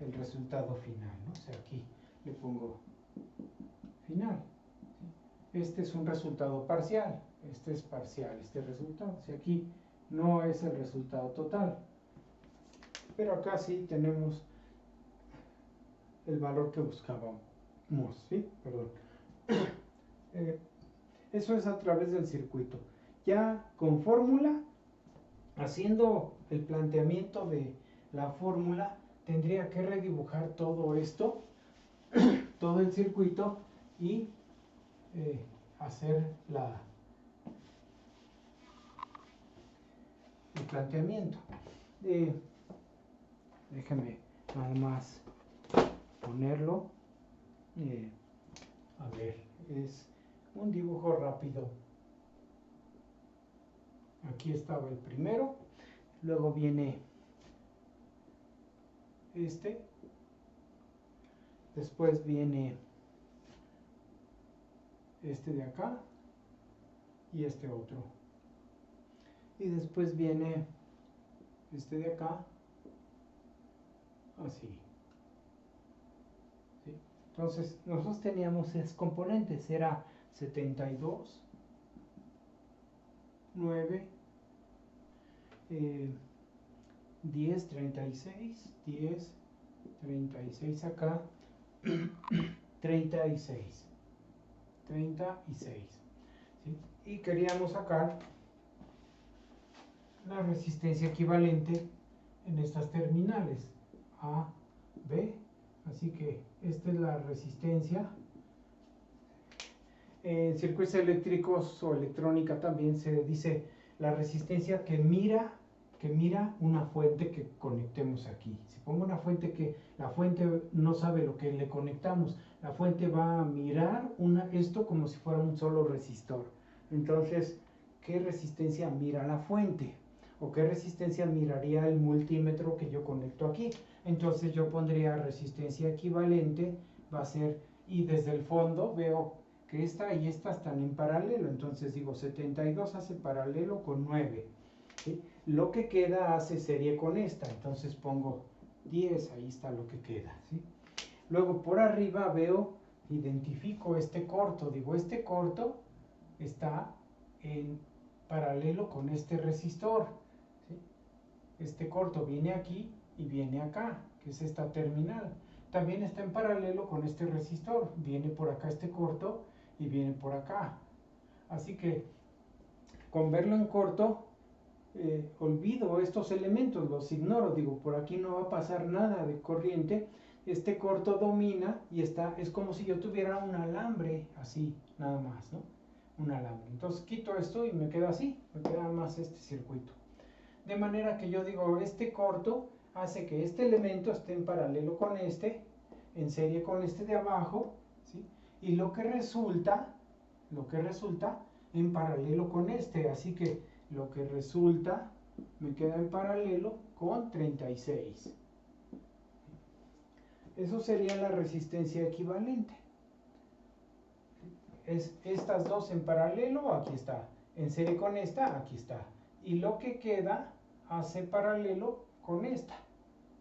el resultado final, ¿no? O sea, aquí le pongo final. ¿Sí? Este es un resultado parcial, este es parcial, este resultado. O sea, aquí no es el resultado total. Pero acá sí tenemos el valor que buscábamos. ¿Sí? Perdón. Eso es a través del circuito. Ya con fórmula, haciendo el planteamiento de la fórmula, tendría que redibujar todo esto, todo el circuito, y hacer planteamiento. Déjenme nada más ponerlo. A ver, es un dibujo rápido. Aquí estaba el primero, luego viene este, después viene este de acá y este otro, y después viene este de acá, así. ¿Sí? Entonces nosotros teníamos esos componentes, era 72, 9, 10, 36, 10, 36 acá, 36, 36, ¿sí? Y queríamos sacar la resistencia equivalente en estas terminales A, B, así que esta es la resistencia. En circuitos eléctricos o electrónica también se dice la resistencia que mira una fuente que conectemos aquí. Si pongo una fuente que la fuente no sabe lo que le conectamos, la fuente va a mirar esto como si fuera un solo resistor. Entonces, ¿qué resistencia mira la fuente? ¿O qué resistencia miraría el multímetro que yo conecto aquí? Entonces yo pondría resistencia equivalente, va a ser, y desde el fondo veo que esta y esta están en paralelo, entonces digo 72 hace paralelo con 9, ¿sí? Lo que queda hace serie con esta, entonces pongo 10, ahí está lo que queda, ¿sí? Luego por arriba veo, identifico este corto, digo este corto está en paralelo con este resistor, ¿sí? Este corto viene aquí y viene acá, que es esta terminal. También está en paralelo con este resistor, viene por acá este corto y viene por acá. Así que con verlo en corto, olvido estos elementos, los ignoro, digo, por aquí no va a pasar nada de corriente, este corto domina y es como si yo tuviera un alambre, así, nada más, ¿no? Un alambre. Entonces quito esto y me queda así, me queda más este circuito. De manera que yo digo, este corto hace que este elemento esté en paralelo con este, en serie con este de abajo, ¿sí? Y lo que resulta en paralelo con este, así que lo que resulta me queda en paralelo con 36. Eso sería la resistencia equivalente. Es estas dos en paralelo, aquí está. En serie con esta, aquí está. Y lo que queda hace paralelo con esta.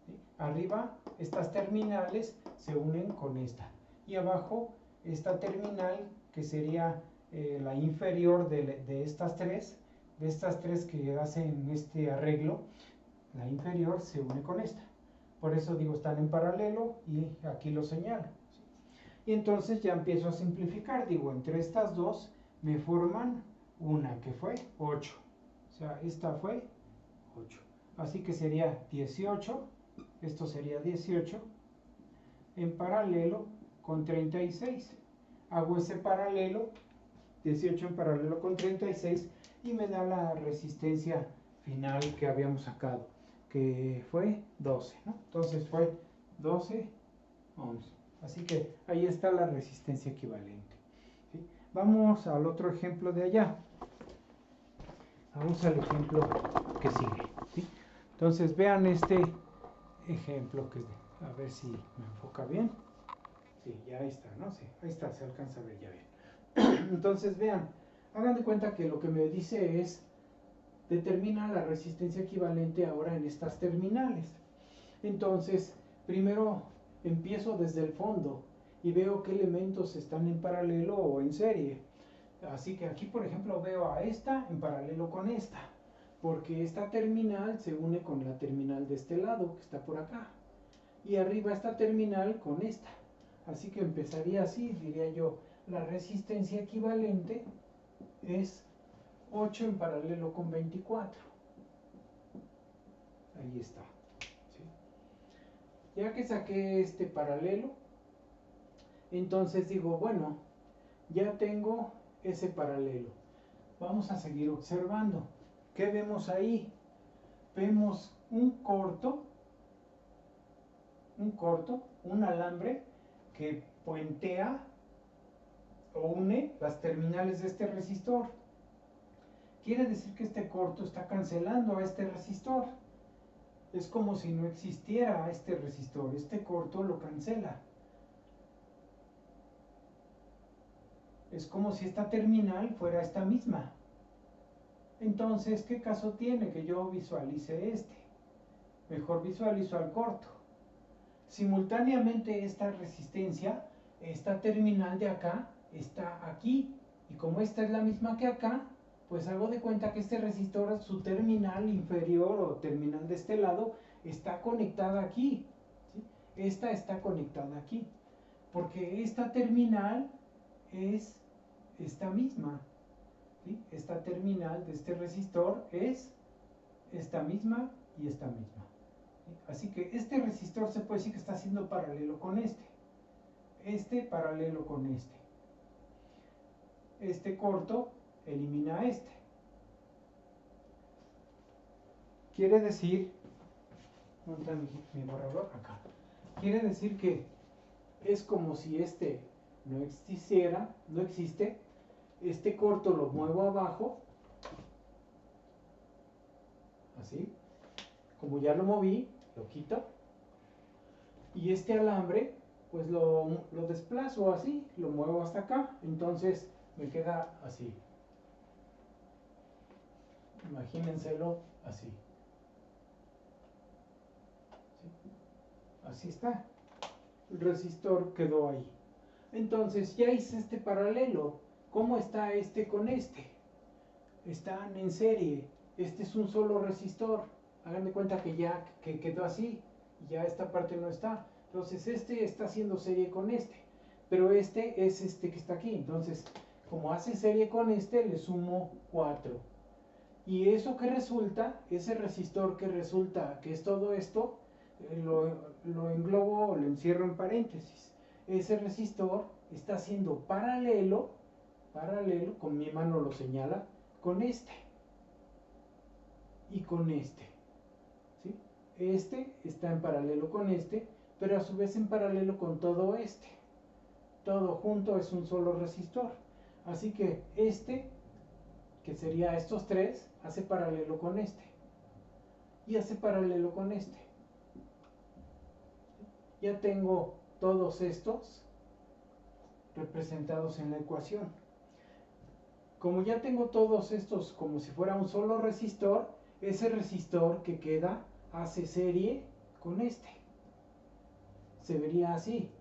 ¿Sí? Arriba estas terminales se unen con esta. Y abajo esta terminal que sería la inferior de estas tres que hacen este arreglo, la inferior se une con esta. Por eso digo están en paralelo y aquí lo señalo. ¿Sí? Y entonces ya empiezo a simplificar, digo entre estas dos me forman una que fue 8. O sea, esta fue 8. Así que sería 18, esto sería 18 en paralelo con 36. Hago ese paralelo, 18 en paralelo con 36 y me da la resistencia final que habíamos sacado, que fue 12, ¿no? Entonces fue 12 ohms. Así que ahí está la resistencia equivalente. ¿Sí? Vamos al otro ejemplo de allá. Vamos al ejemplo que sigue. ¿Sí? Entonces vean este ejemplo que es de, a ver si me enfoca bien. Sí, ya ahí está, ¿no? Sí, ahí está, se alcanza a ver ya bien. Entonces vean, hagan de cuenta que lo que me dice es determina la resistencia equivalente ahora en estas terminales. Entonces, primero empiezo desde el fondo y veo qué elementos están en paralelo o en serie. Así que aquí, por ejemplo, veo a esta en paralelo con esta, porque esta terminal se une con la terminal de este lado, que está por acá. Y arriba esta terminal con esta. Así que empezaría así, diría yo, la resistencia equivalente es 8 en paralelo con 24. Ahí está. ¿Sí? Ya que saqué este paralelo, entonces digo, bueno, ya tengo ese paralelo. Vamos a seguir observando. ¿Qué vemos ahí? vemos un alambre que puentea o une las terminales de este resistor. Quiere decir que este corto está cancelando a este resistor. Es como si no existiera este resistor. Este corto lo cancela. Es como si esta terminal fuera esta misma. Entonces, ¿qué caso tiene que yo visualice este? Mejor visualizo al corto. Simultáneamente esta resistencia, esta terminal de acá, está aquí. Y como esta es la misma que acá, pues hago de cuenta que este resistor, su terminal inferior o terminal de este lado, está conectada aquí. ¿Sí? Esta está conectada aquí. Porque esta terminal es esta misma. ¿Sí? Esta terminal de este resistor es esta misma y esta misma. ¿Sí? Así que este resistor se puede decir que está haciendo paralelo con este paralelo con este corto elimina este. Quiere decir, ¿dónde está mi borrador? Acá. Quiere decir que es como si este no existiera, no existe. Este corto lo muevo abajo, así, como ya lo moví, lo quito, y este alambre, pues lo desplazo así, lo muevo hasta acá, entonces me queda así. Imagínenselo así. ¿Sí? Así está. El resistor quedó ahí. Entonces ya hice este paralelo. ¿Cómo está este con este? Están en serie. Este es un solo resistor. Hagan de cuenta que ya quedó así. Ya esta parte no está. Entonces este está haciendo serie con este. Pero este es este que está aquí. Entonces, como hace serie con este, le sumo 4. Y eso que resulta, ese resistor que resulta que es todo esto, lo englobo o lo encierro en paréntesis. Ese resistor está haciendo paralelo, con mi mano lo señala, con este y con este. ¿Sí? Este está en paralelo con este, pero a su vez en paralelo con todo este. Todo junto es un solo resistor. Así que este, que sería estos tres, hace paralelo con este. Y hace paralelo con este. Ya tengo todos estos representados en la ecuación. Como ya tengo todos estos como si fuera un solo resistor, ese resistor que queda hace serie con este. Se vería así.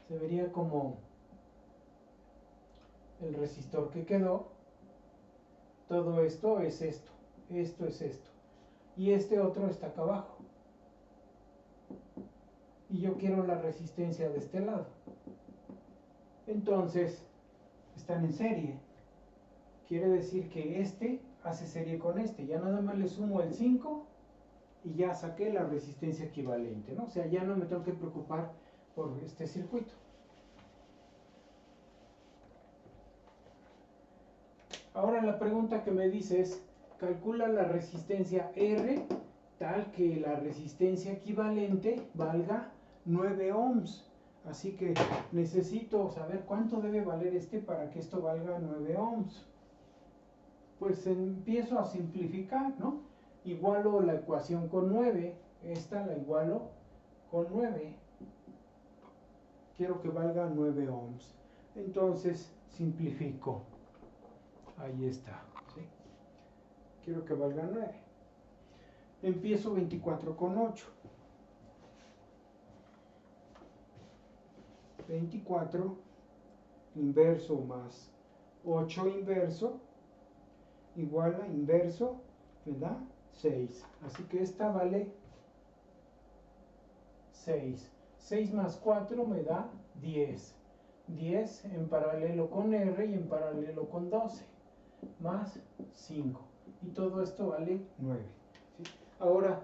Se vería como el resistor que quedó. Todo esto es esto. Esto es esto. Y este otro está acá abajo. Y yo quiero la resistencia de este lado. Entonces, están en serie. Quiere decir que este hace serie con este. Ya nada más le sumo el 5 y ya saqué la resistencia equivalente, ¿no? O sea, ya no me tengo que preocupar por este circuito. Ahora la pregunta que me dice es, calcula la resistencia R tal que la resistencia equivalente valga 9 ohms. Así que necesito saber cuánto debe valer este para que esto valga 9 ohms. Pues empiezo a simplificar, ¿no? Igualo la ecuación con 9. Esta la igualo con 9. Quiero que valga 9 ohms. Entonces simplifico. Ahí está. ¿Sí? Quiero que valga 9. Empiezo 24 con 8. 24 inverso más 8 inverso igual a inverso, me da 6. Así que esta vale 6. 6 más 4 me da 10. 10 en paralelo con R y en paralelo con 12. Más 5. Y todo esto vale 9. ¿Sí? Ahora,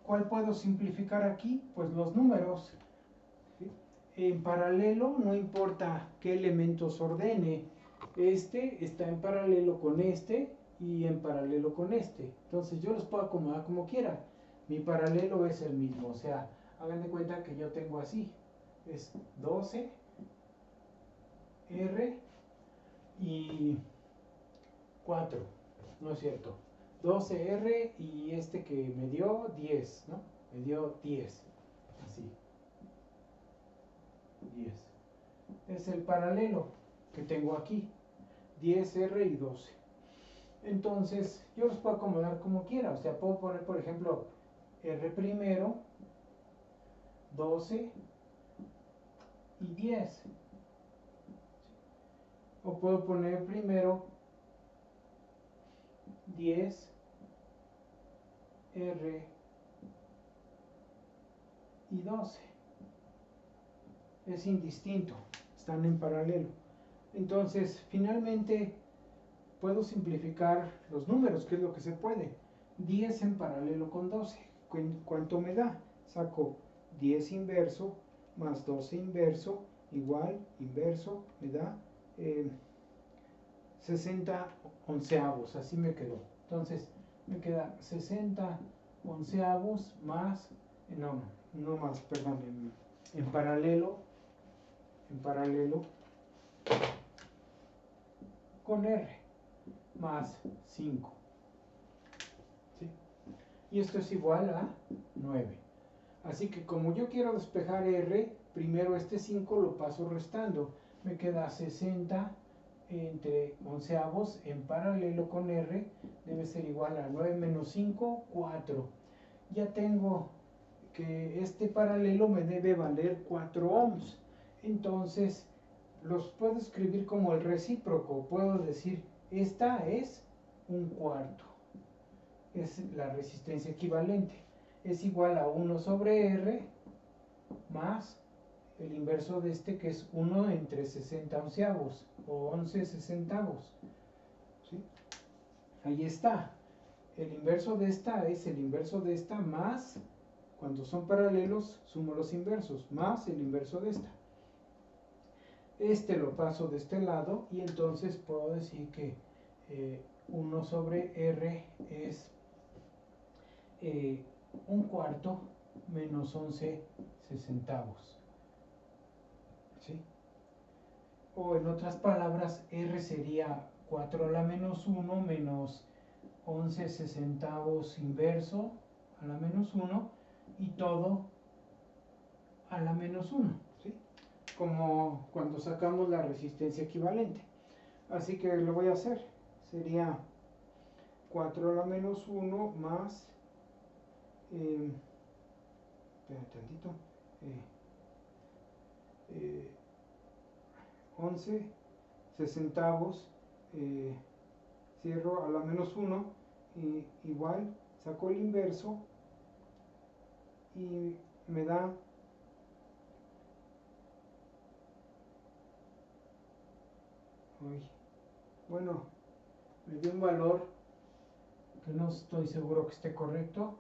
¿cuál puedo simplificar aquí? Pues los números. ¿Sí? En paralelo, no importa qué elementos ordene. Este está en paralelo con este y en paralelo con este. Entonces yo los puedo acomodar como quiera. Mi paralelo es el mismo, o sea, hagan de cuenta que yo tengo así, es 12 R y 4, ¿no es cierto? 12R y este que me dio 10, ¿no? Me dio 10, así, 10. Es el paralelo que tengo aquí, 10R y 12. Entonces, yo los puedo acomodar como quiera, o sea, puedo poner, por ejemplo, R primero, 12 y 10. O puedo poner primero 10 R y 12. Es indistinto, están en paralelo. Entonces, finalmente, puedo simplificar los números, que es lo que se puede. 10 en paralelo con 12. ¿Cuánto me da? Saco 10 inverso más 12 inverso, igual, inverso, me da 60 onceavos, así me quedó. Entonces, me queda 60 onceavos más, no más, perdón, en paralelo con R más 5. ¿Sí? Y esto es igual a 9. Así que como yo quiero despejar R, primero este 5 lo paso restando. Me queda 60 entre onceavos en paralelo con R, debe ser igual a 9 menos 5, 4. Ya tengo que este paralelo me debe valer 4 ohms. Entonces, los puedo escribir como el recíproco. Puedo decir, esta es un cuarto. Es la resistencia equivalente. Es igual a 1 sobre R más el inverso de este, que es 1 entre 60 onceavos o 11 sesentavos. ¿Sí? Ahí está. El inverso de esta es el inverso de esta más, cuando son paralelos, sumo los inversos, más el inverso de esta. Este lo paso de este lado y entonces puedo decir que 1 sobre R es un cuarto menos 11 sesentavos. ¿Sí? O en otras palabras, R sería 4 a la menos 1 menos 11 sesentavos inverso a la menos 1 y todo a la menos 1. ¿Sí? Como cuando sacamos la resistencia equivalente. Así que lo voy a hacer. Sería 4 a la menos 1 más, espera tantito, 11 sesentavos, cierro a la menos 1 y igual saco el inverso y me da bueno, me dio un valor que no estoy seguro que esté correcto.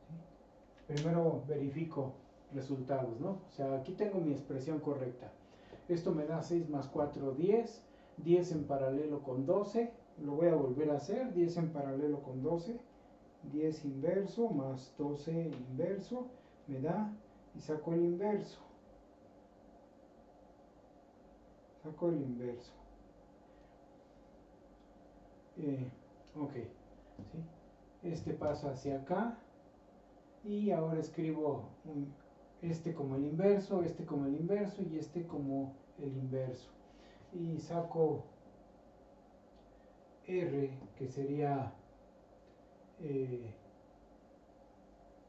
¿Sí? Primero verifico resultados, ¿no? O sea, aquí tengo mi expresión correcta. Esto me da 6 más 4, 10. 10 en paralelo con 12. Lo voy a volver a hacer. 10 en paralelo con 12. 10 inverso más 12 inverso. Me da y saco el inverso. Saco el inverso. Ok. ¿Sí? Este pasa hacia acá. Y ahora escribo este como el inverso, este como el inverso y este como el inverso. Y saco R, que sería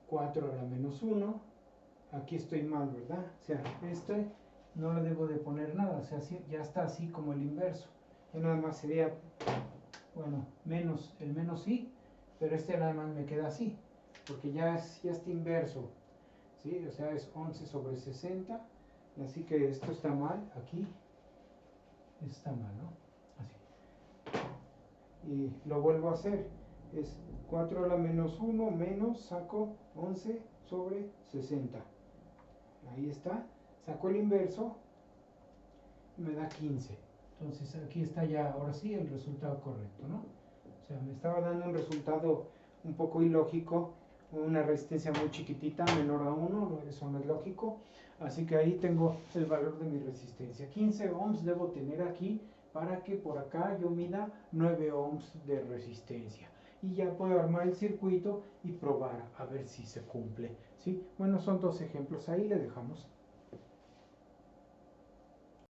4 a la menos 1. Aquí estoy mal, ¿verdad? O sea, este no le debo de poner nada, o sea, ya está así como el inverso. Ya nada más sería, bueno, menos, el menos sí, pero este nada más me queda así, porque ya está inverso. ¿Sí? O sea, es 11 sobre 60, así que esto está mal, aquí está mal, ¿no? Así. Y lo vuelvo a hacer, es 4 a la menos 1 menos, saco 11 sobre 60. Ahí está, saco el inverso me da 15. Entonces aquí está ya, ahora sí, el resultado correcto, ¿no? O sea, me estaba dando un resultado un poco ilógico, una resistencia muy chiquitita, menor a 1, eso no es lógico. Así que ahí tengo el valor de mi resistencia. 15 ohms debo tener aquí para que por acá yo mida 9 ohms de resistencia. Y ya puedo armar el circuito y probar a ver si se cumple, ¿sí? Bueno, son dos ejemplos, ahí le dejamos.